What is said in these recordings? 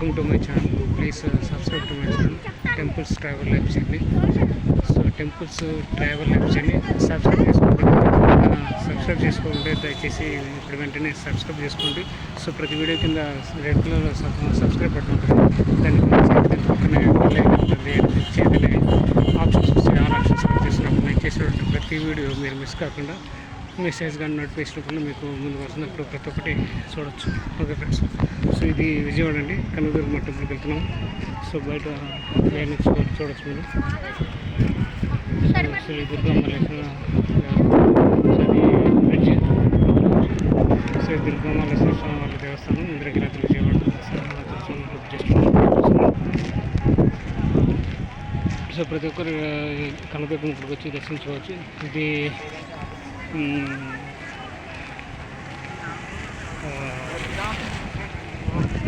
Welcome to my channel. Please subscribe to my channel temples travel lifes అండి. So temples travel lifes అని subscribe చేసుకోండి. దయచేసి ఇప్పుడు వెంటనే సబ్స్క్రైబ్ చేసుకోండి. సో ప్రతి వీడియో కింద రెడ్ కలర్ సబ్స్క్రైబ్ బటన్ ఉంటుంది, దాని పక్కనే చేతిని ఆప్షన్స్ వస్తాయి. ఆల్ ఆప్షన్స్ చేసినప్పుడు నేను చేసేటువంటి ప్రతి వీడియో మీరు మిస్ కాకుండా మెసేజ్ కానీ నోటిఫికేషన్ కూడా మీకు ముందుకు వస్తున్నప్పుడు ప్రతి ఒక్కటి చూడొచ్చు. ఓకే ఫ్రెండ్స్, సో ఇది విజయవాడ అండి. కనకదుర్గమ్మ టెంపుల్కి వెళ్తున్నాం. సో బయట చూడొచ్చు మీరు. సో ఈ దుర్గమ్మ బ్రిడ్జ్. సో దుర్గమ్మలేశ్వర స్వామి వాళ్ళ దేవస్థానం ఇంద్రగిరి విజయవాడ. సో ప్రతి ఒక్కరు కనకదుర్గమ్మ ఇక్కడికి వచ్చి దర్శించుకోవచ్చు. ఇది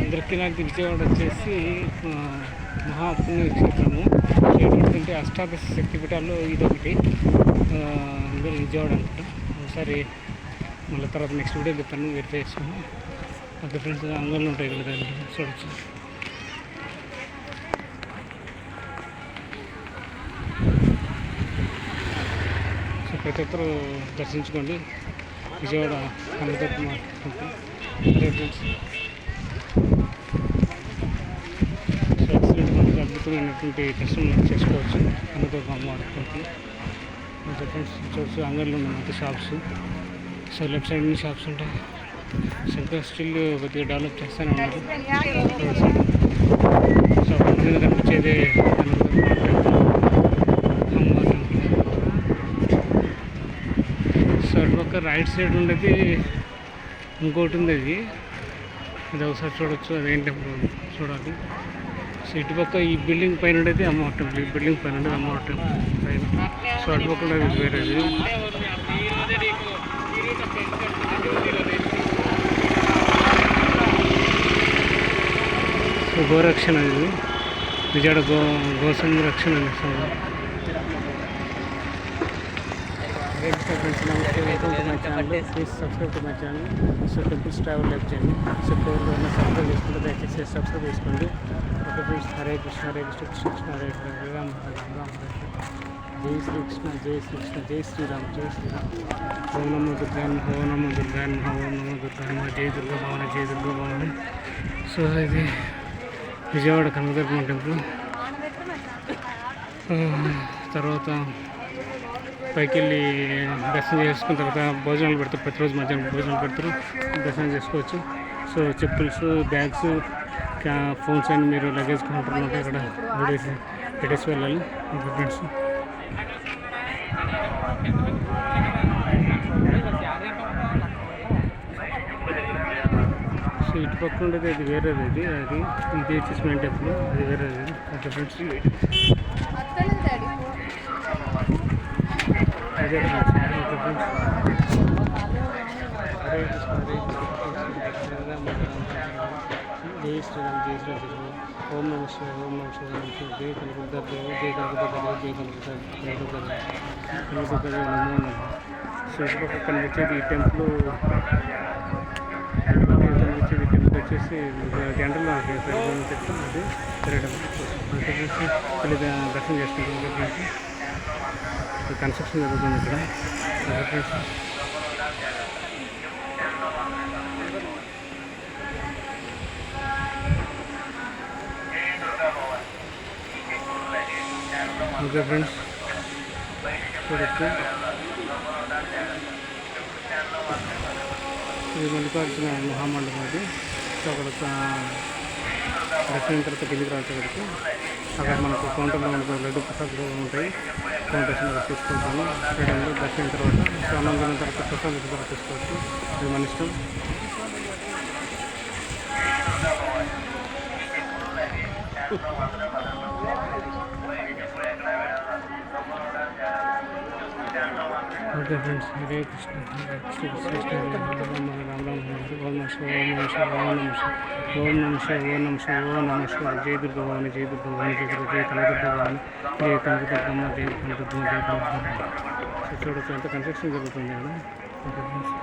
ఇంద్రకీలాద్రి విజయవాడ వచ్చేసి మహాపుణ్య క్షేత్రము. ఏంటంటే అష్టాదశ శక్తిపీఠాల్లో ఇదొకటి. అందరూ విజయవాడ అనమాట. ఒకసారి మళ్ళీ తర్వాత నెక్స్ట్ వీడియో చెప్తాను, వెరిఫై చేసుకుని. అక్కడ ఫ్రెండ్స్ అంగళ్ళు ఉంటాయి ఇక్కడ, దాన్ని చూడవచ్చు. సో ప్రతి ఒక్కరు దర్శించుకోండి Vijayawada Kanakadurgamma temple. Friends, so excellent మనకి అద్భుతమైనటువంటి దర్శనం చేసుకోవచ్చు కనకదుర్గమ్మ అమ్మవారి టెంపుల్. ఫ్రెండ్స్ చూసి అంగళ్ళు ఉన్నాయి మొత్తం షాప్స్. సో లెఫ్ట్ సైడ్ నుంచి షాప్స్ ఉంటాయి. సో ఇంకా స్టిల్ కొద్దిగా డెవలప్ చేస్తూనే ఉన్నారు. సో మీద కనిపించేది కనకదుర్గమ్మ టెంపుల్, అమ్మవారి టెంపుల్. సో అటుపక్క రైట్ సైడ్ ఉండేది ఇంకోటి ఉంది, అది ఒకసారి చూడవచ్చు. అదేంటి చూడాలి. సో ఇటుపక్క ఈ బిల్డింగ్ పైన ఉండేది అమ్మవారి టెంపుల్, ఈ బిల్డింగ్ పైన ఉండేది అమ్మవారి టెంపుల్ పైన. సో అటుపక్క ఉండేది వేరేది. సో గోరక్షణ, ఇది విజయవాడ గోసంరక్షణ చేస్తాము. Please subscribe to my channel. So temples travel life చేయండి. సో పేరు సబ్స్క్రైబ్ చేసుకుంటే దయచేసి సబ్స్క్రైబ్ చేసుకోండి. ఓకే ఫ్రెండ్స్, హరే కృష్ణ హరే కృష్ణ కృష్ణ కృష్ణ హరే హరే రామ హరే రామ హరే జై శ్రీకృష్ణ జై శ్రీకృష్ణ జై శ్రీరామ్ జై శ్రీరామ్. ఓం నమో దుర్గాన్ ఓం నమో దుర్గాన్ ఓం నమో దుర్గాన్ జై దుర్గా భవాని జై దుర్గా భవాని. సో ఇది విజయవాడ కనకదుర్గమ్మ టెంపుల్. తర్వాత పైకి వెళ్ళి దర్శనం చేసుకున్న తర్వాత భోజనాలు పెడతారు. ప్రతిరోజు మధ్యాహ్నం భోజనాలు పెడతారు, దర్శనం చేసుకోవచ్చు. సో చెప్పుల్స్, బ్యాగ్స్, ఫోన్స్ అని మీరు లగేజ్ కౌంటర్ ఉంటే ఇక్కడ పెట్టేసి వెళ్ళాలి. ఓకే ఫ్రెండ్స్, సో ఇటు పక్కన ఉండేది అది వేరేది. అది వచ్చేసి మెయిన్ టెంపుల్, అది వేరేది. ఓకే ఫ్రెండ్స్, అదే friends. Okay friends, Hare Krishna Hare జై శ్రీరామ్ జై శ్రీరామ్. ఓం నమ శివాయ ఓం నమ శివాయ జై కనకదుర్గదేవ జై కనకదుర్గదేవ జై కనకదుర్గదేవ నమో నమః. సో ఇటుపక్క కనిపించేది ఈ టెంపుల్. కనిపించేది టెంపుల్ వచ్చేసి జనరల్ చెప్తాం, అది వేరే టెంపుల్. మళ్ళీ దర్శనం చేసుకుంటాం. కన్స్ట్రక్షన్ జరుగుతుంది ఇక్కడ. ఓకే ఫ్రెండ్స్, చూడొచ్చు. ఇది మల్లికార్జున మహామండపం. అది సో అక్కడ దర్శనం తర్వాత కిందికి రావచ్చు. అక్కడికి అక్కడ మనకు కౌంటర్లో మనకు లడ్డు ప్రసాదాలు ఉంటాయి. కౌంటర్స్లో తీసుకుంటాము. ఫ్రీడంలో దర్శనం తర్వాత సో అన్నం తర్వాత ప్రసాదం తర్వాత తీసుకోవచ్చు. అది మన ఇష్టం. ఓకే ఫ్రెండ్స్, హరే కృష్ణ హరే కృష్ణ కృష్ణ రామ రామ రామ ఓం నమ శివ ఓం నమ శివ ఓం నమ శివ ఓం నమ శివ ఓం నమ శివ ఓం నమ శివ జై దుర్గా భవాని జై దుర్గా భవాని జై కనకదుర్గా భవాని జై కనకదుర్గమ్మ జై కనకదుర్గమ్మ జై కనకదుర్గమ్మ. చూడొచ్చు, అంత కన్స్ట్రక్షన్ జరుగుతుంది కదా. Okay friends.